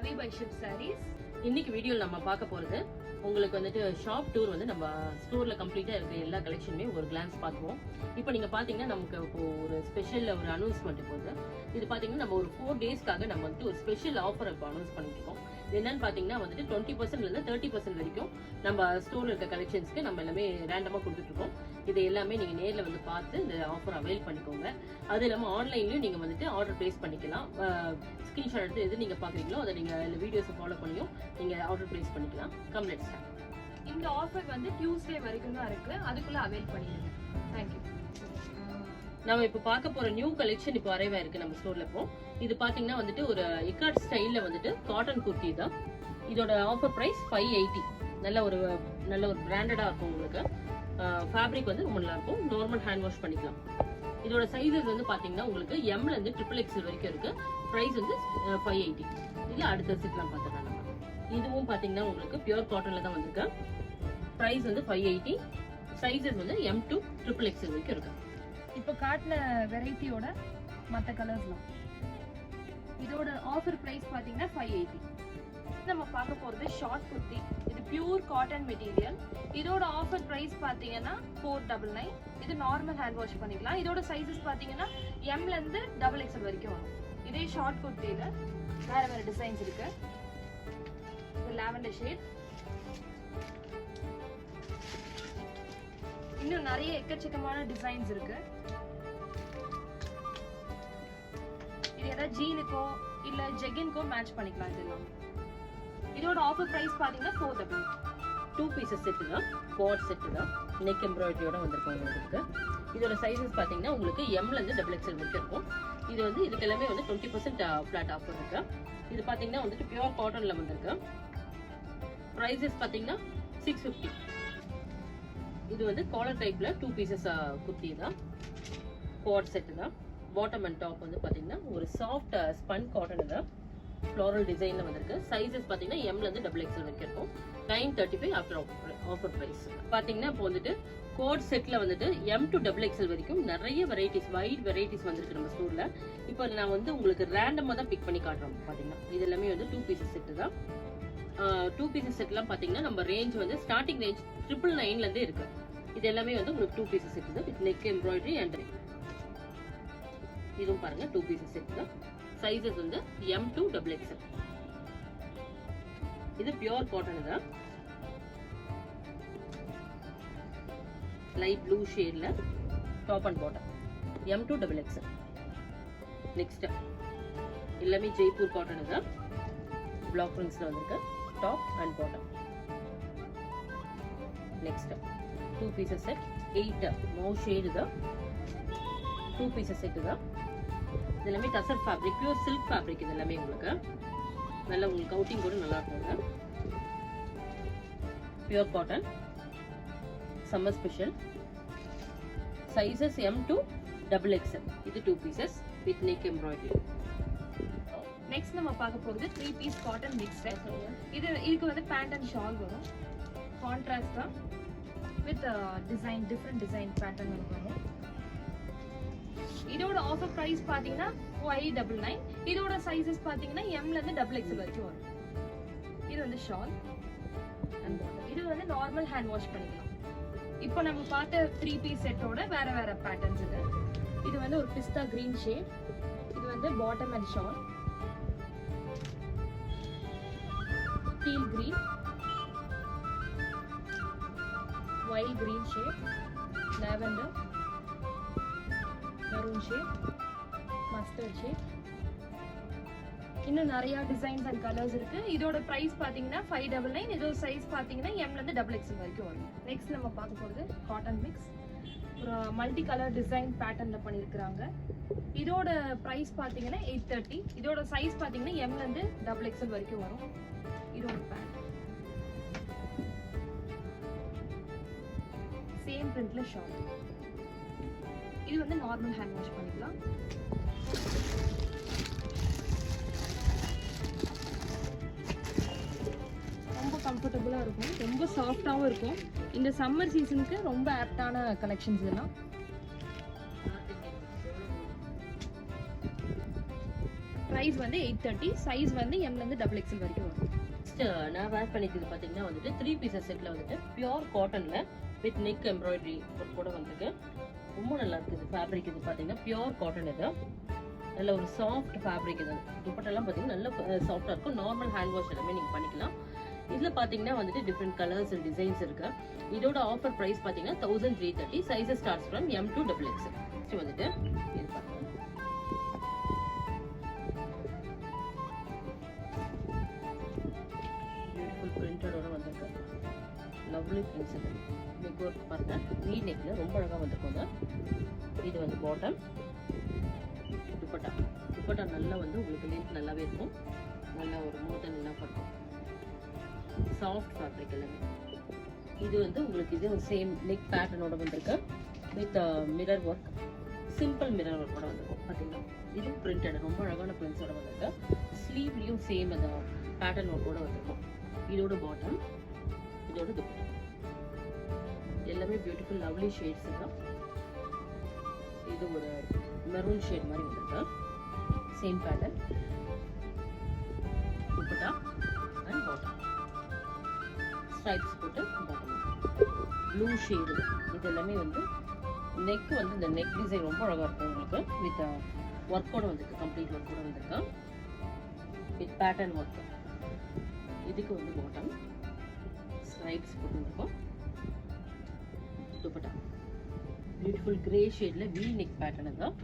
Ravi by Shiv Sarees. இன்னைக்கு வீடியோல நம்ம பார்க்க போறது உங்களுக்கு வந்துட்டு ஷாப் டூர் வந்து நம்ம ஸ்டோர்ல கம்ப்ளீட்டா இருக்க எல்லா கலெக்ஷனுமே ஒரு கிளான்ஸ் பார்த்துவோம். இப்போ நீங்க பாத்தீங்கன்னா நமக்கு இப்போ ஒரு ஸ்பெஷல் ஒரு அனௌன்ஸ்மெண்ட் போகுது. இது பாத்தீங்கன்னா நம்ம ஒரு 4 டேஸ்க்காக நம்ம வந்து ஒரு ஸ்பெஷல் ஆஃபர் இப்போ அனௌன்ஸ் பண்ணிட்டு இருக்கோம். என்னன்னு பாத்தீங்கன்னா வந்துட்டு 20% இருந்து 30% வரைக்கும் நம்ம ஸ்டோர்ல இருக்க கலெக்ஷன்ஸ்க்கு நம்ம எல்லாமே ரேண்டமா கொடுத்துட்டு இருக்கோம். இது எல்லாமே நீங்க நேர்ல வந்து பார்த்து இந்த ஆஃபர் அவைல் பண்ணிக்கோங்க. அது இல்லாம ஆன்லைன்லயும் நீங்க வந்துட்டு ஆர்டர் பிளேஸ் பண்ணிக்கலாம். ஸ்கிரீன்ஷாட் எடுத்து எது நீங்க பாக்குறீங்களோ அதை நீங்க இந்த வீடியோஸை ஃபாலோ பண்ணியும் நீங்க ஆர்டர் பிளேஸ் பண்ணிக்கலாம். Come let's start. இந்த ஆஃபர் வந்து டியூஸ்டே வரைக்கும் தான் இருக்கு. அதுக்குள்ள அவைல் பண்ணிடுங்க. Thank you. நம்ம இப்ப பார்க்க போற நியூ கலெக்ஷன் இப்போ அரைவா இருக்கு நம்ம ஸ்டோர்ல. இப்போ இது பாத்தீங்கன்னா வந்துட்டு ஒரு இக்கார்ட் ஸ்டைல்ல வந்துட்டு காட்டன் குர்த்தி தான். இதோட ஆஃபர் பிரைஸ் 580. நல்ல ஒரு பிராண்டடா இருக்கும். உங்களுக்கு ஃபேப்ரிக் வந்து ரொம்ப நல்லா இருக்கும். நார்மல் ஹேண்ட் வாஷ் பண்ணிக்கலாம். இதோட சைஸஸ் வந்து பாத்தீங்கன்னா உங்களுக்கு எம்ல இருந்து XXL வரைக்கும் இருக்கு. பிரைஸ் வந்து 580. இல்ல அடுத்த செட்லாம் பார்த்துக்கலாம். நம்ம இதுவும் பாத்தீங்கன்னா உங்களுக்கு பியூர் காட்டன்ல தான் வந்திருக்கு. பிரைஸ் வந்து 580. சைஸஸ் வந்து M to XXL வரைக்கும் இருக்கு. இப்போ காட்டின வெரைட்டியோட மற்ற கலர்ஸ்லாம் இதோட ஆஃபர் பிரைஸ் பாத்தீங்கன்னா 580. நம்ம பார்க்க போறது ஷார்ட் குர்த்தி. இது பியூர் காட்டன் மெட்டீரியல். இதோட ஆஃபர் பிரைஸ் பாத்தீங்கன்னா 499. இது நார்மல் ஹேண்ட் வாஷ் பண்ணிக்கலாம். இதோட சைஸஸ் பாத்தீங்கன்னா எம்ல இருந்து XXL வரைக்கும் வரும். இதே ஷார்ட் குர்த்தியில வேற வேற டிசைன்ஸ் இருக்கு. இது லாவெண்டர் ஷேட். இன்னும் நிறைய எக்கச்சக்கமான டிசைன்ஸ் இருக்கு. இது ஏதாவது ஜீனுக்கோ இல்ல ஜெகின்கோ மேட்ச் பண்ணிக்கலாம். இதெல்லாம் இதோட ஆஃபர் பிரைஸ் பாத்தீங்கன்னா 400. 2 பீசஸ் செட் தான். குவாட் செட் தான். நெக் எம்ப்ராய்டரியோட வந்திருக்கும் உங்களுக்கு. இதோட சைஸஸ் பாத்தீங்கன்னா உங்களுக்கு எம்ல இருந்து XXL வரைக்கும் இருக்கும். இது வந்து இதுக்கு எல்லாமே வந்து 20% ஃபிளாட் ஆஃபர் இருக்கு. இது பாத்தீங்கன்னா வந்துட்டு பியூர் காட்டன்ல வந்திருக்கு. பிரைசஸ் பாத்தீங்கன்னா 650. இது வந்து காலர் டைப்ல 2 பீசஸ் குர்த்தி தான். குவாட் செட் தான். பாட்டம் அண்ட் டாப் வந்து பாத்தீங்கன்னா ஒரு சாஃப்ட் ஸ்பன் காட்டன் தான். ஃப்ளோரல் டிசைன்ல வந்திருக்கு. சைஸஸ் பாத்தீங்கன்னா எம்ல இருந்து XXL வரைக்கும் இருக்கும். 935 ஆஃப்டர் ஆஃபர் பிரைஸ். பாத்தீங்கன்னா இப்போ வந்துட்டு கோட் செட்ல வந்துட்டு M to XXL வரைக்கும் நிறைய வெரைட்டிஸ், வைட் வெரைட்டிஸ் வந்திருக்கு நம்ம ஸ்டோர்ல. இப்போ நான் வந்து உங்களுக்கு ரேண்டமா தான் பிக் பண்ணி காட்டுறோம். பாத்தீங்கன்னா இது எல்லாமே வந்து 2 பீசஸ் செட் தான். 2 பீசஸ் செட்லாம் பாத்தீங்கன்னா நம்ம ரேஞ்ச் வந்து ஸ்டார்டிங் ரேஞ்ச் 999ல இருந்தே இருக்கு. இது எல்லாமே வந்து உங்களுக்கு 2 பீசஸ் செட் தான் வித் நெக் எம்ப்ராய்டரி அண்ட் இதுவும் பாருங்க 2 பீசஸ் செட் தான். சைஸஸ் வந்து M to XXL. இது பியூர் காட்டன் தான். லைட் ப்ளூ ஷேட்ல top and bottom M to XXL. Next எல்லாமே ஜெய்ப்பூர் காட்டன் தான். பிளாக் பிரிண்ட்ஸ்ல வந்திருக்கு. Top and bottom. Next 2 pieces set 8 no shade தான். 2 பீசஸ் செட் தான். இது எல்லாமே tussar fabric, pure silk fabric. இது எல்லாமே உங்களுக்கு நல்ல உங்களுக்கு அவுட்டிங் கூட நல்லா இருக்குங்க. Pure cotton summer special. Sizes M to XXL. இது 2 pieces with neck embroidery. Next நம்ம பார்க்க போறது 3 பீஸ் காட்டன் மிக்ஸ் செட். இதுக்கு வந்து பேண்ட் அண்ட் ஷால் வரும். கான்ட்ராஸ்ட் தான் with design, different design pattern வரும். இதோட ஆஃபர் பிரைஸ் பாத்தீங்கன்னா 599. இதோட சைஸஸ் பாத்தீங்கன்னா எம்ல இருந்து XXL வரைக்கும் வரும். இது வந்து ஷால் அண்ட் பாட்டம். இது வந்து நார்மல் ஹேண்ட் வாஷ் பண்ணிக்கலாம். இப்போ நம்ம பார்த்த 3 பீஸ் செட்டோட வேற வேற பேட்டர்ன்ஸ் இது. இது வந்து ஒரு பிஸ்தா கிரீன் ஷேட். இது வந்து bottom and shawl. Teal green, wild green shade, lavender, maroon shade, mustard shade. இன்னும் நிறைய டிசைன்ஸ் அண்ட் கலர்ஸ் இருக்கு. இதோட பிரைஸ் பாத்தீங்கன்னா 599. இதோட சைஸ் பாத்தீங்கன்னா எம்ல இருந்து XXL வரைக்கும் வரும். நெக்ஸ்ட் நம்ம பார்க்க போறது காட்டன் மிக்ஸ். ஒரு மல்டி கலர் டிசைன் பேட்டர்ன்ல பண்ணிருக்காங்க. இதோட பிரைஸ் பாத்தீங்கன்னா 830. இதோட சைஸ் பாத்தீங்கன்னா எம்ல இருந்து XXL வரைக்கும் வரும். இதோட பேண்ட் சேம் பிரிண்ட்ல ஷால். இது வந்து நார்மல் ஹேண்ட் வாஷ் பண்ணிக்கலாம். ரொம்ப கம்ஃபர்டபுளா இருக்கும். ரொம்ப சாஃப்டாவும் இருக்கும். இந்த சம்மர் சீசனுக்கு ரொம்ப ஆப்டான கலெக்ஷன்ஸ் இதெல்லாம். பிரைஸ் ப்ரைஸ் வந்து 830. சைஸ் வந்து எம்ல இருந்து டபுள் எக்ஸல் வரைக்கும் வரும். நெக்ஸ்ட் நான் வேர் பண்ணிக்கிறது பாத்தீங்கன்னா வந்துட்டு 3 பீசஸ் செட்ல வந்துட்டு பியூர் காட்டன்ல வித் நெக் எம்ப்ராய்டரி கூட வந்திருக்கு. ரொம்ப நல்லா இருக்குது ஃபேப்ரிக். இது பாத்தீங்கன்னா பியூர் காட்டன். இது நல்ல ஒரு சாஃப்ட் ஃபேப்ரிக். இது துப்பட்டெல்லாம் பாத்தீங்கன்னா நல்ல சாஃப்டா இருக்கும். நார்மல் ஹேண்ட் வாஷ் எல்லாமே நீங்க பண்ணிக்கலாம். இதுல பாத்தீங்கன்னா வந்துட்டு டிஃப்ரெண்ட் கலர்ஸ் அண்ட் டிசைன்ஸ் இருக்கு. இதோட ஆஃபர் பிரைஸ் பாத்தீங்கன்னா 1330. Sizes starts from M to XXL. Next வந்துட்டு இது பாருங்க. பியூட்டிஃபுல் பிரிண்டடோட வந்திருக்கு. Lovely prints. இது நெக் ஒர்க் பாருங்க. V நெக்ல ரொம்ப அழகா வந்திருக்குங்க. இது வந்து பாட்டம். துப்பட்டா நல்லா வந்து உங்களுக்கு லென்த் நல்லாவே இருக்கும். நல்ல ஒரு மோர் தென் நல்லா இருக்கும். சாஃப்ட் ஃபேப்ரிக் எல்லாமே. இது வந்து உங்களுக்கு இது சேம் நெக் பேட்டர்னோட வந்திருக்கு with mirror work. Simple mirror ஒர்க்கோட வந்திருக்கும் பார்த்தீங்கன்னா. இது பிரிண்டட் ரொம்ப அழகான பிரிண்ட்ஸோட வந்திருக்கு. ஸ்லீவ்லையும் சேம் அந்த பேட்டர்ன் ஒர்க்கோட வந்திருக்கும். இதோட பாட்டம், இதோட துப்பட்டா எல்லாமே பியூட்டிஃபுல் லவ்லி ஷேட்ஸ் தான். இது ஒரு மெரூன் ஷேட் மாதிரி வந்திருக்கு. Same pattern dupatta and bottom. Stripes போட்டு பாட்டம் ப்ளூ ஷேடு. இது எல்லாமே வந்து நெக் வந்து இந்த நெக் டிசைன் ரொம்ப அழகா இருக்கும் உங்களுக்கு. வித் ஒர்க்கோட வந்திருக்கு. கம்ப்ளீட் ஒர்க்கோட வந்திருக்கு வித் பேட்டர்ன் ஒர்க். இதுக்கு வந்து பாட்டம் ஸ்ட்ரைப்ஸ் போட்டு வந்திருக்கும். துப்பட்டா பியூட்டிஃபுல் கிரே ஷேட்ல வி நெக் பேட்டர்ன் தான்.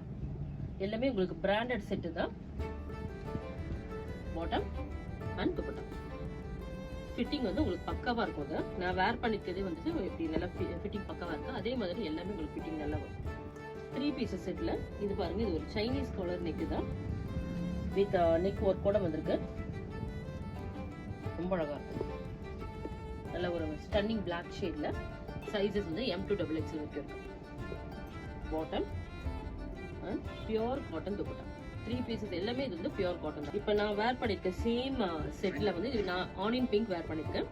எல்லாமே உங்களுக்கு பிராண்டட் செட்டு தான். பாட்டம் அண்ட் துப்பட்டா ஃபிட்டிங் வந்து உங்களுக்கு பக்காவா இருக்கும். அது நான் வேர் பண்ணிக்கிறதே வந்துட்டு எப்படி நல்லா ஃபிட்டிங் பக்காவா இருக்கு. அதே மாதிரி எல்லாமே உங்களுக்கு ஃபிட்டிங் நல்லா வரும். 3 பீசஸ் செட்ல இது பாருங்க. இது ஒரு சைனீஸ் காலர் நெக் தான் வித் நெக் ஒர்க்கோட வந்திருக்கு. ரொம்ப அழகா இருக்கு. நல்ல ஒரு ஸ்டன்னிங் பிளாக் ஷேட்ல. சைஸஸ் வந்து M to XXL வரைக்கும் இருக்கு. Bottom and pure cotton dupatta. 3 pieces எல்லாமே இது வந்து பியூர் காட்டன். இப்போ நான் வேர் பண்ணிருக்கேன் சேம் செட்ல வந்து இது நான் ஆனியன் பிங்க் வேர் பண்ணிருக்கேன்.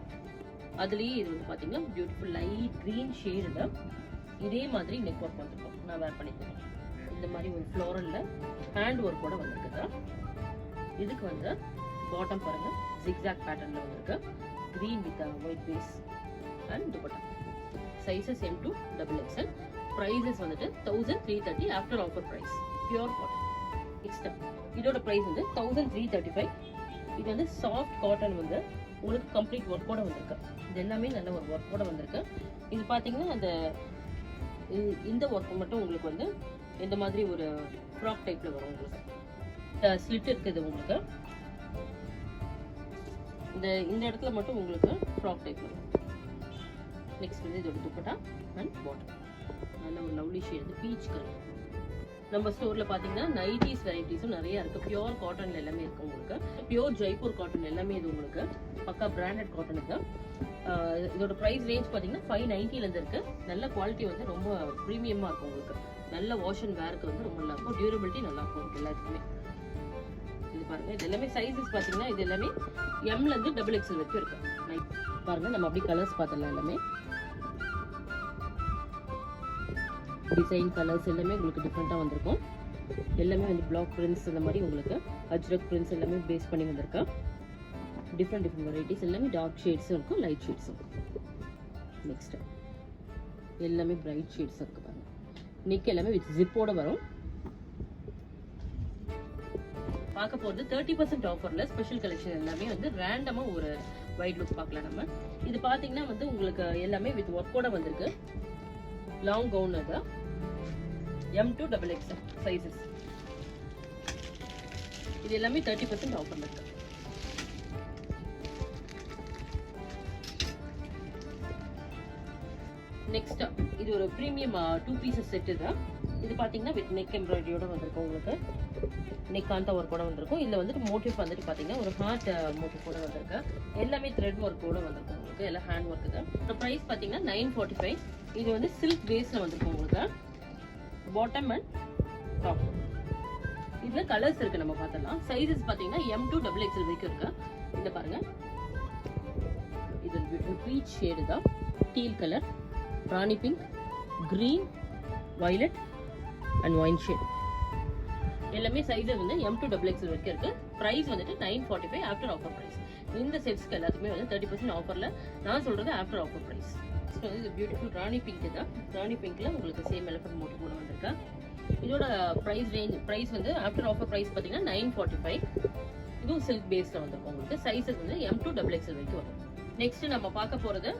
அதுலயே இது வந்து பாத்தீங்கன்னா பியூட்டிஃபுல் லைட் கிரீன் ஷேட்ல இதே மாதிரி நெக் ஒர்க் வந்திருக்கும். நான் வேர் பண்ணிருக்கேன். இந்த மாதிரி ஒரு ஃப்ளோரல்ல ஹேண்ட் ஒர்க்கோட வந்திருக்கு. இதுக்கு வந்து பாட்டம் பாருங்க ஜிக்ஸாக் பேட்டர்ன்ல வந்திருக்கு. Green with white base and dupatta. Sizes M to XXL. Prices வந்துட்டு 1330 after offer price. Pure cotton. Next இதோட பிரைஸ் வந்து 1335. இது வந்து சாஃப்ட் காட்டன் வந்து உங்களுக்கு கம்ப்ளீட் ஒர்க்கோட வந்திருக்கு. இது எல்லாமே நல்ல ஒரு ஒர்க்கோட வந்திருக்கு. இது பாத்தீங்கன்னா அந்த இந்த ஒர்க் மட்டும் உங்களுக்கு வந்து இந்த மாதிரி ஒரு ஃப்ராக் டைப்ல வரும். உங்களுக்கு ஸ்லிட் இருக்குது. உங்களுக்கு இந்த இடத்துல மட்டும் உங்களுக்கு ஃப்ராக் டைப் வரும். நெக்ஸ்ட் வந்து இதோட துப்பட்டா அண்ட் பாட்டம் நல்ல ஒரு லவ்லி ஷேட் பீச் கலர். நம்ம ஸ்டோர்ல பாத்தீங்கன்னா நைட்டிஸ் வெரைட்டிஸும் நிறைய இருக்கு. பியூர் காட்டன்ல எல்லாமே இருக்கு உங்களுக்கு. பியூர் ஜெய்ப்பூர் காட்டன் எல்லாமே இது உங்களுக்கு பக்கா பிராண்டட் காட்டன் இது. இதோட பிரைஸ் ரேஞ்ச் பாத்தீங்கன்னா 590 இருந்து இருக்கு. நல்ல குவாலிட்டி வந்து ரொம்ப பிரீமியமா இருக்கும் உங்களுக்கு. நல்ல வாஷ் அண்ட் வேருக்கு வந்து ரொம்ப நல்லா இருக்கும். டியூரபிலிட்டி நல்லா இருக்கும் எல்லாத்துக்குமே. இது பாருங்க. இது எல்லாமே சைஸஸ் பாத்தீங்கன்னா இது எல்லாமே M ல இருந்து XXL வரைக்கும் இருக்கு. பாருங்க நம்ம அப்படியே கலர்ஸ் பார்த்தலாம். எல்லாமே டிசைன் கலர்ஸ் எல்லாமே உங்களுக்கு டிஃப்ரெண்டா வந்திருக்கும். எல்லாமே வந்து பிளாக் பிரிண்ட்ஸ் இந்த மாதிரி உங்களுக்கு அஜ்ரக் பிரிண்ட்ஸ் எல்லாமே பேஸ் பண்ணி வந்திருக்கு. டிஃப்ரெண்ட் வெரைட்டிஸ் எல்லாமே டார்க் ஷேட்ஸும் இருக்கும், லைட் ஷேட்ஸும். நெக்ஸ்ட் எல்லாமே பிரைட் ஷேட்ஸ் இருக்கு பாருங்க. நெக் எல்லாமே வித் ஜிப்போட வரும். பார்க்க போறது 30% ஆஃபர்ல ஸ்பெஷல் கலெக்ஷன் எல்லாமே வந்து ரேண்டமா ஒரு வைட் லுக் பார்க்கலாம் நம்ம. இது பாத்தீங்கன்னா வந்து உங்களுக்கு எல்லாமே வித் ஒர்க்கோட வந்திருக்கு. லாங் கவுன் அது M to XXL சைஸஸ். இது எல்லாமே 30% ஆஃபர்ல இருக்கு. நெக்ஸ்ட் இது ஒரு பிரீமியம் 2 பீசஸ் செட் தான். இது பாத்தீங்கன்னா வித் நெக் எம்ப்ராய்டரியோட வந்திருக்கும். உங்களுக்கு நெக் காந்தா ஒர்க்கோட வந்திருக்கும். இதுல வந்துட்டு மோட்டிவ் வந்துட்டு பாத்தீங்கன்னா ஒரு ஹார்ட் மோட்டிவோட வந்திருக்கு. எல்லாமே த்ரெட் ஒர்க்கோட வந்திருக்கும் உங்களுக்கு. எல்லாம் ஹேண்ட் ஒர்க் தான். பிரைஸ் பாத்தீங்கன்னா 945. இது வந்து சில்க் பேஸ்ல வந்திருக்கும் உங்களுக்கு. Bottom and top. இதுல கலர்ஸ் இருக்கு நம்ம பார்த்தலாம். சைஸஸ் பாத்தீங்கன்னா M to XXL வரைக்கும் இருக்கு. இந்த பாருங்க. இது ஒரு பீச் ஷேடு தான். Deal colour, Rani pink, green, violet and wine shade. எல்லாமே சைஸஸ் வந்து M to XXL வரைக்கும் இருக்கு. பிரைஸ் வந்துட்டு 945 ஆஃப்டர் ஆஃபர் பிரைஸ். இந்த செட்ஸ்க்கு எல்லாத்துக்குமே வந்து 30% ஆஃபர்ல. நான் சொல்றது ஆஃப்டர் ஆஃபர் பிரைஸ். இது பியூட்டிஃபுல் ராணி பிங்க் தான். ராணி பிங்க்ல உங்களுக்கு சேம் எலிஃபண்ட் மோட்டிவ் கூட வந்திருக்கு. இதோட பிரைஸ் வந்து ஆஃப்டர் ஆஃபர் பிரைஸ் பாத்தீங்கன்னா 945. இதுவும் சில்க் பேஸ்ல வந்திருக்கும். உங்களுக்கு சைஸஸ் வந்து M to XXL வரைக்கும் வரும். நெக்ஸ்ட் நம்ம பார்க்க போறது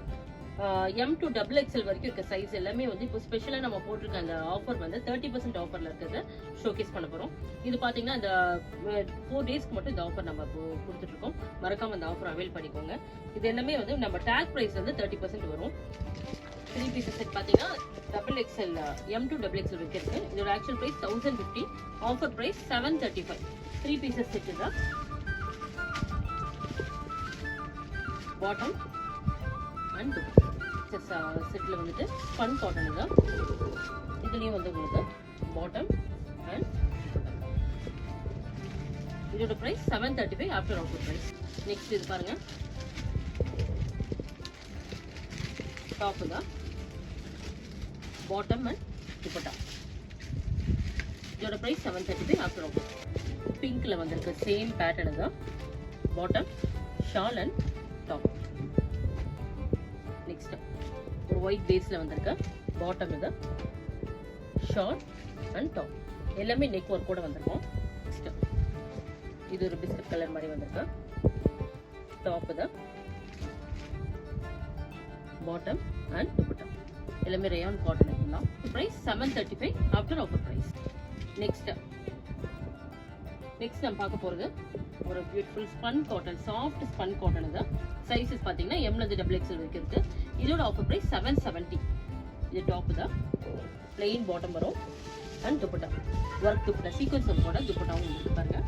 M to XXL வரைக்கும் இருக்க சைஸ் எல்லாமே வந்து இப்போ ஸ்பெஷலா நம்ம போட்டிருக்க அந்த ஆஃபர் வந்து 30% ஆஃபர்ல இருக்கிறத ஷோகேஸ் பண்ண போறோம். இது பாத்தீங்கன்னா இந்த 4 டேஸ்க்கு மட்டும் இந்த ஆஃபர் நம்ம கொடுத்துட்டு இருக்கோம். மறக்காம அந்த ஆஃபர் அவைல் பண்ணிக்கோங்க. இது எல்லாமே வந்து நம்ம டேக் பிரைஸ் வந்து 30% வரும். 3 பீசஸ் செட் பாத்தீங்கன்னா XXL M to XXL வரைக்கும் இருக்கு. இதோட actual price 1050, offer price 735. 3 pieces set தான். பாட்டம் அண்ட் செட்ல வந்துட்டு ஸ்பன் காட்டன் தான். இதுலயும் வந்து உங்களுக்கு பாட்டம் அண்ட் இதோட price 735 after offer price. Next இது பாருங்க, டாப் தான், பாட்டம் அண்ட் துப்பட்டா. இதோட பிரைஸ் 735 ஆஃப்டர் ஆஃபர். பிங்க்ல வந்திருக்கு சேம் பேட்டர்ன் தான். Bottom, shawl and top. Next ஒரு ஒயிட் பேஸ்ல வந்திருக்கு. பாட்டம் இது, ஷால் அண்ட் டாப். எல்லாமே நெக் ஒர்க் கூட வந்திருக்கும். நெக்ஸ்ட் இது ஒரு பிஸ்கட் கலர் மாதிரி வந்திருக்கு. டாப் இது, பாட்டம் அண்ட் துப்பட்டா. எல்லாமே ரேயான் காட்டன் இருக்குலாம். Price 735 after offer price. Next நம்ம பார்க்க போறது ஒரு beautiful spun cotton, soft spun cotton தான். சைஸஸ் பாத்தீங்கன்னா M ல இருந்து XXL வரைக்கும் இருக்கு. இதோட ஆஃபர் பிரைஸ் 770. இது டாப் தான், பிளெயின் பாட்டம் வரும் and dupatta work dupatta, sequins ஒர்க்கோட துப்பட்டாவும் இருக்கு பாருங்க.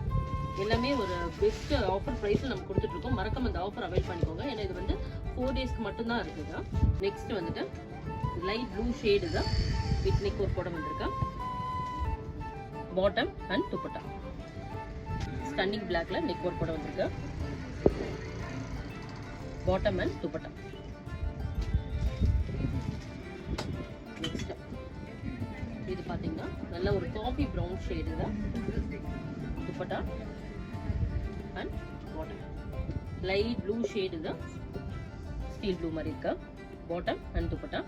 எல்லாமே ஒரு பெஸ்ட் ஆஃபர் பிரைஸ்ல நம்ம கொடுத்துட்டு இருக்கோம். மறக்காம அந்த ஆஃபர் அவைல் பண்ணிக்கோங்க. ஏன்னா இது வந்து 4 டேஸ்க்கு மட்டும் தான் இருக்குதா. நெக்ஸ்ட் வந்துட்டு லைட் ப்ளூ ஷேடு தான், வித் நெக் ஒர்க்கோட வந்திருக்கு. பாட்டம் அண்ட் துப்பட்டா ஸ்டன்னிங் பிளாக்ல நெக் ஒர்க் கூட வந்திருக்கு. Bottom and dupatta. நெக்ஸ்ட் இது பாத்தீங்கன்னா நல்ல ஒரு காஃபி பிரவுன் ஷேடு தான். Dupatta and bottom light blue shade தான், ஸ்டீல் ப்ளூ மாதிரி இருக்கா. Bottom and dupatta.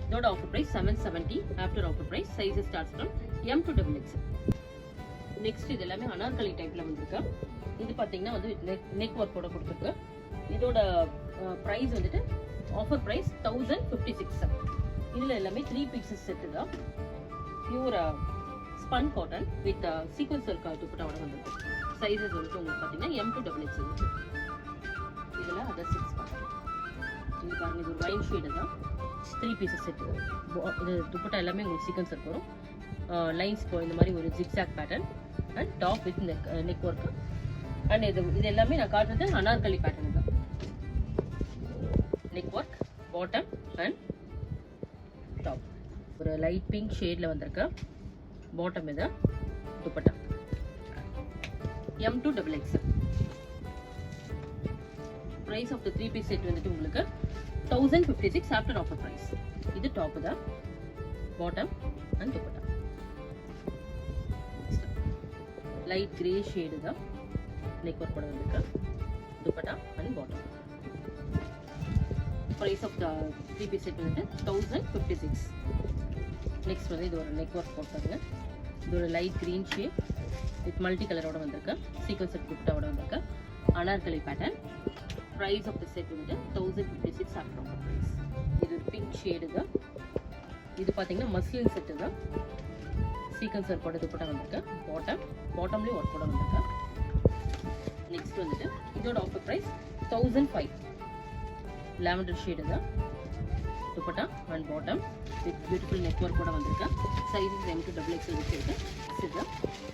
இதோட offer price 770 after offer price. Sizes starts from M to XXL. Next இது எல்லாமே அனார்கலி டைப்ல வந்திருக்கு. இது பாத்தீங்கன்னா வந்து நெக் ஒர்க்கோட கொடுத்துருக்கு. இதோட பிரைஸ் வந்துட்டு ஆஃபர் பிரைஸ் 1056. இதுல எல்லாமே 3 பீசஸ் செட் தான். Pure spun cotton with sequins work துப்பட்டாவோட வந்திருக்கு. சைஸஸ் வந்து உங்களுக்கு பாத்தீங்கன்னா M to XXL. இதுல அதர் 6 பாருங்க. இது பாருங்க, இது ஒரு வைன் ஷேடு தான். 3 பீசஸ் செட். இது துப்பட்டா எல்லாமே உங்களுக்கு சீக்வன்ஸ் ஒர்க் வரும். லைன்ஸ் இந்த மாதிரி ஒரு zigzag pattern and top with neck work. And இது எல்லாமே நான் காட்டுறது அனார்கலி பேட்டர்ன் தான். Neck work, bottom and top ஒரு லைட் பிங்க் ஷேட்ல வந்திருக்கு. பாட்டம் இது, dupatta M to XXL. Price of the 3 piece set வந்துட்டு உங்களுக்கு 1056 ஆஃப்டர் ஆஃபர் பிரைஸ். இது டாப் தான், bottom and dupatta. Light grey shade தான், நெக் ஒர்க் கூட வந்திருக்கு. Dupatta and bottom. Price of the 3 piece set வந்து 1056. நெக்ஸ்ட் வந்து இது ஒரு நெக் ஒர்க் போட்டாங்க. இது ஒரு light green shade with multi கலரோட வந்திருக்கு. சீக்வன்ஸ் செட் துப்பட்டாவோட வந்திருக்கு. Anarkali pattern. Price of the set வந்து 1056 ஆஃப்டர் ஆஃபர் பிரைஸ். இது ஒரு பிங்க் ஷேடு தான். இது பாத்தீங்கன்னா மஸ்லின் செட் தான். சீக்வன்ஸ் ஒர்க்கோட துப்பட்டா வந்திருக்கு. பாட்டம்லயும் ஒர்க்கோட வந்திருக்கு. நெக்ஸ்ட் வந்துட்டு இதோட ஆஃபர் பிரைஸ் 1005. லாவெண்டர் ஷேடு தான். Dupatta and bottom with beautiful neck work கூட வந்திருக்கு. சைஸஸ் M to XXL இருக்கு. இது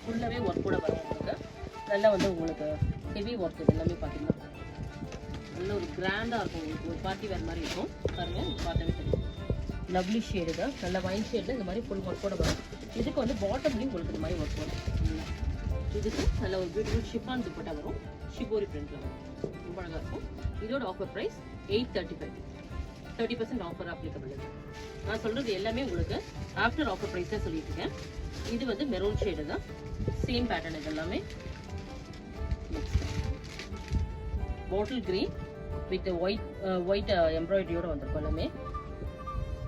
ஃபுல்லாவே ஒர்க் கூட வந்திருக்கு. நல்லா வந்து உங்களுக்கு ஹெவி ஒர்க். இது எல்லாமே பாத்தீங்கன்னா நல்ல ஒரு கிராண்டா இருக்கும். உங்களுக்கு ஒரு பார்ட்டி வேர் மாதிரி இருக்கும். பாருங்க, பார்த்தாவே தெரியும். லவ்லி ஷேடு தான். நல்ல வைன் ஷேட்ல இந்த மாதிரி ஃபுல் ஒர்க் கூட வரும். இதுக்கு வந்து பாட்டம்லயும் உங்களுக்கு இந்த மாதிரி ஒர்க் வரும். இதுக்கு நல்ல ஒரு பியூட்டிஃபுல் ஷிஃபான் துப்பட்டா வரும். ஷிபோரி பிரிண்ட்ல வரும். ரொம்ப அழகா இருக்கும். இதோட ஆஃபர் பிரைஸ் 835. 30% offer applicable. நான் சொல்றது எல்லாமே உங்களுக்கு ஆஃப்டர் ஆஃபர் பிரைஸ் தான் சொல்லிட்டு இருக்கேன். இது வந்து மெரூன் ஷேடு தான். Same pattern. இது எல்லாமே பாட்டில் கிரீன் வித் ஒயிட் எம்ப்ராய்டரியோட வந்திருக்கும் எல்லாமே.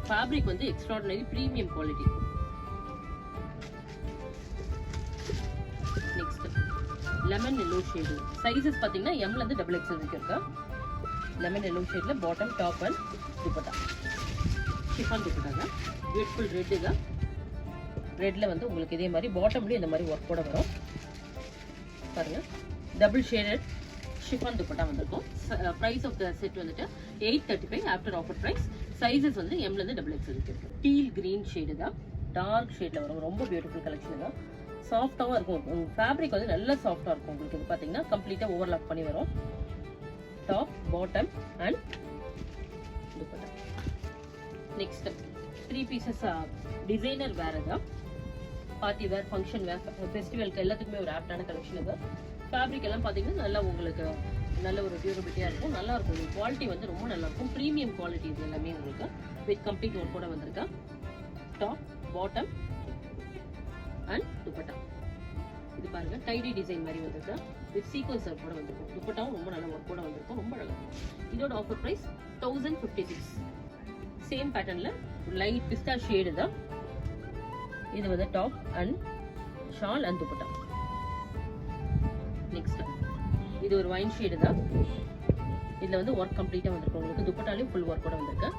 ஃபேப்ரிக் வந்து extraordinary premium quality. Next lemon yellow shade. Sizes பார்த்தீங்கன்னா எம்ல இருந்து டபுள் எக்ஸ்எல் வரைக்கும் இருக்கு. லெமன் எல்லோ ஷேட்ல bottom, top and dupatta. Chiffon dupatta தான். பியூட்டிஃபுல் ரெட்டு தான். ரெட்ல வந்து உங்களுக்கு இதே மாதிரி பாட்டம்லயும் இந்த மாதிரி ஒர்க் கூட வரும் பாருங்க. டபுள் ஷேடட் ஷிஃபான் துப்பட்டா வந்திருக்கும். பிரைஸ் ஆஃப் த செட் வந்துட்டு 835 ஆஃப்டர் ஆஃபர் பிரைஸ். சைஸஸ் வந்து எம்ல இருந்து டபுள் எக்ஸ்எல் இருக்கு. டீல் கிரீன் ஷேடு தான். டார்க் ஷேட்ல வரும். ரொம்ப பியூட்டிஃபுல் கலெக்ஷன் தான். சாஃப்டாவும் இருக்கும். ஃபேப்ரிக் வந்து நல்ல சாஃப்டா இருக்கும். உங்களுக்கு இது பாத்தீங்கன்னா கம்ப்ளீட்டா ஓவர்லாப் பண்ணி வரும். Top, bottom and dupatta. Next 3 pieces designer wear தான். பார்ட்டி வேர், ஃபங்க்ஷன் வேர், ஃபெஸ்டிவலுக்கு எல்லாத்துக்குமே ஒரு ஆப்டான கலெக்ஷன் இது. ஃபேப்ரிக் எல்லாம் பார்த்தீங்கன்னா நல்லா உங்களுக்கு நல்ல ஒரு டியூரபிலிட்டியாக இருக்கும். நல்லா இருக்கும். குவாலிட்டி வந்து ரொம்ப நல்லா இருக்கும். ப்ரீமியம் குவாலிட்டி இது எல்லாமே உங்களுக்கு வித் கம்ப்ளீட் ஒர்க் கூட வந்திருக்கா. Top, bottom and dupatta. இது பாருங்க டைடி டிசைன் மாதிரி வந்திருக்கா. வித் சீக்வன்ஸ் ஒர்க் கூட வந்திருக்கும். துப்பட்டாவும் ரொம்ப நல்ல ஒர்க் கூட வந்திருக்கும். ரொம்ப நல்லா இருக்கும். இதோட ஆஃபர் பிரைஸ் 1056. சேம் பேட்டர்ன்ல லைட் பிஸ்தா ஷேடு தான். இது வந்து top and shawl and dupatta. Next இது ஒரு வைன் ஷேடு தான். இதுல வந்து ஒர்க் கம்ப்ளீட்டா வந்திருக்கு. உங்களுக்கு துப்பட்டாலையும் ஃபுல் ஒர்க் கூட வந்திருக்கு.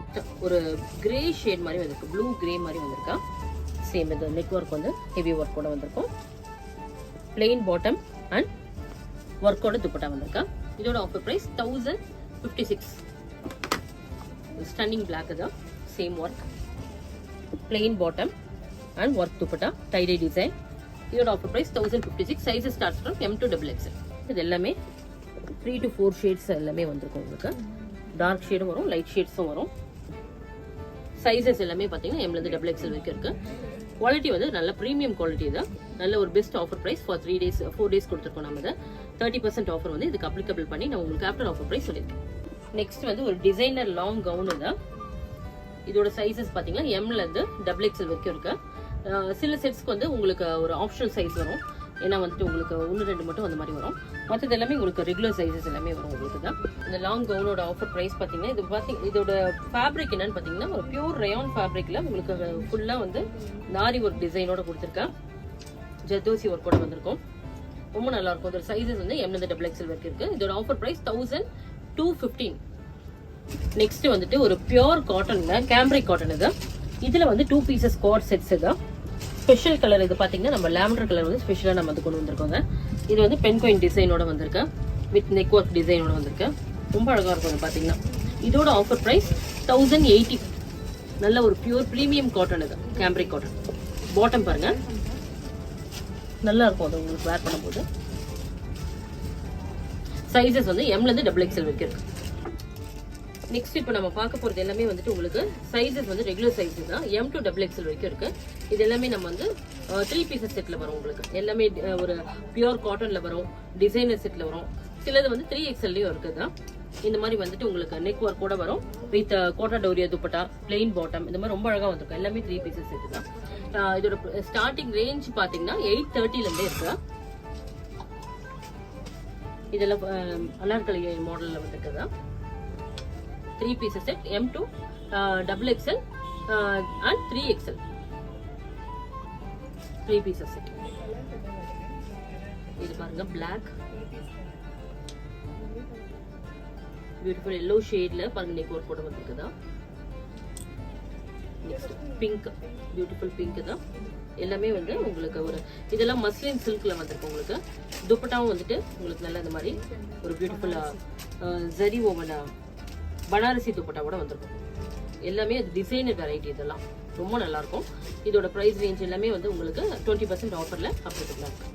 ஒரு கிரே ஷேட் மாதிரி வந்திருக்கு. ப்ளூ கிரே மாதிரி வந்திருக்கா. சேம் இது நெக் ஒர்க் வந்து ஹெவி ஒர்க் கூட வந்திருக்கும். பிளெயின் பாட்டம் அண்ட் ஒர்க்கோட துப்பட்டா வந்திருக்கா. இதோட ஆஃபர் பிரைஸ் 1056. ஸ்டன்னிங் பிளாக் தான். Same work, plain bottom and work dupatta, tie dye design. இதோட offer price 1056. Sizes starts from M to XXL. இது எல்லாமே 3 to 4 ஷேட்ஸ் எல்லாமே வந்திருக்கும். உங்களுக்கு டார்க் ஷேடும் வரும், லைட் ஷேட்ஸும் வரும். சைஸஸ் எல்லாமே பார்த்தீங்கன்னா M ல இருந்து XXL வரைக்கும் இருக்கு. குவாலிட்டி வந்து நல்ல ப்ரீமியம் குவாலிட்டி தான். நல்ல ஒரு best offer price for 4 days கொடுத்துருக்கோம். நம்ம 30% ஆஃபர் வந்து இதுக்கு அப்ளிகபிள் பண்ணி நான் உங்களுக்கு ஆஃப்டர் ஆஃபர் பிரைஸ் சொல்லியிருக்கேன். நெக்ஸ்ட் வந்து ஒரு டிசைனர் லாங் கவுனு தான். இதோட சைஸஸ் பார்த்தீங்கன்னா M ல இருந்து XXL வரைக்கும் இருக்கு. சில செட்ஸ்க்கு வந்து உங்களுக்கு ஒரு ஆப்ஷனல் சைஸ் வரும். ஏன்னா வந்துட்டு உங்களுக்கு 1-2 மட்டும் அந்த மாதிரி வரும். மற்றது எல்லாமே உங்களுக்கு ரெகுலர் சைஸஸ் எல்லாமே வரும். உங்களுக்கு தான் இந்த லாங் கவுனோட ஆஃபர் பிரைஸ் பார்த்தீங்கன்னா இதோட ஃபேப்ரிக் என்னன்னு பார்த்தீங்கன்னா ஒரு பியூர் ரயான் ஃபேப்ரிக்ல உங்களுக்கு ஃபுல்லாக வந்து நாரி ஒர்க் டிசைனோட கொடுத்துருக்கேன். ஜர்தோசி ஒர்க்கோட வந்திருக்கும். ரொம்ப நல்லா இருக்கும். இதோட சைஸஸ் வந்து M ல இருந்து XXL வரைக்கும் இருக்கு. இதோட ஆஃபர் பிரைஸ் 1215. நெக்ஸ்ட் வந்துட்டு ஒரு பியூர் காட்டன்ல கேம்ப்ரிக் காட்டன் இது. இதுல வந்து 2 பீசஸ் கோட் செட்ஸ் தான். ஸ்பெஷல் கலர் இது பாத்தீங்கன்னா நம்ம லாவெண்டர் கலர் வந்து ஸ்பெஷலா நம்ம வந்து கொண்டு வந்திருக்கோங்க. இது வந்து பென்குயின் டிசைனோட வந்திருக்கு. வித் நெக் ஒர்க் டிசைனோட வந்திருக்கு. ரொம்ப அழகா இருக்கும் பாத்தீங்கன்னா. இதோட ஆஃபர் பிரைஸ் 1080. நல்ல ஒரு பியூர் பிரீமியம் காட்டன் இது. Cambric cotton. பாட்டம் பாருங்க நல்லா இருக்கும். அது உங்களுக்கு வேர் பண்ணும்போது. சைஸஸ் வந்து M ல இருந்து XXL வரைக்கும் இருக்கு. நெக்ஸ்ட் இப்போ நம்ம பார்க்க போறது எல்லாமே வந்துட்டு உங்களுக்கு சைஸஸ் வந்து ரெகுலர் சைஸ் தான். M to XXL வரைக்கும் இருக்கு. இது எல்லாமே நம்ம வந்து 3 பீசஸ் செட்ல வரும். உங்களுக்கு எல்லாமே ஒரு பியூர் காட்டன்ல வரும், டிசைனர் செட்ல வரும். சிலது வந்து 3XLலயும் இருக்குதான். இந்த மாதிரி வந்துட்டு உங்களுக்கு நெக் ஒர்க் கூட வரும். With Kota Doria dupatta, plain bottom, இந்த மாதிரி ரொம்ப அழகா வந்திருக்கும். எல்லாமே 3 பீசஸ் செட் தான். இதோட ஸ்டார்டிங் ரேஞ்ச் பாத்தீங்கன்னா 830ல இருந்தே இருக்கு. இதெல்லாம் அனார்கலி மாடல்ல வந்துருக்குதான். 3 pieces set M to XXL and 3XL. 3 pieces set. இது பாருங்க black, beautiful yellow shadeல பாருங்க நெக் ஒர்க் போட வந்திருக்குதா. நெக்ஸ்ட் பிங்க், beautiful pink தான். எல்லாமே வந்து உங்களுக்கு ஒரு இதெல்லாம் மஸ்லின் சில்க்ல வந்திருக்கு. உங்களுக்கு துப்பட்டாவும் வந்துட்டு உங்களுக்கு நல்ல இந்த மாதிரி ஒரு பியூட்டிஃபுல் ஜரி ஓவன பனாரசி துப்பட்டா கூட வந்திருக்கும். எல்லாமே அது டிசைனர் வெரைட்டி. இதெல்லாம் ரொம்ப நல்லா இருக்கும். இதோட பிரைஸ் ரேஞ்ச் எல்லாமே வந்து உங்களுக்கு 20% ஆஃபர்ல அப்டேட் இருக்கு.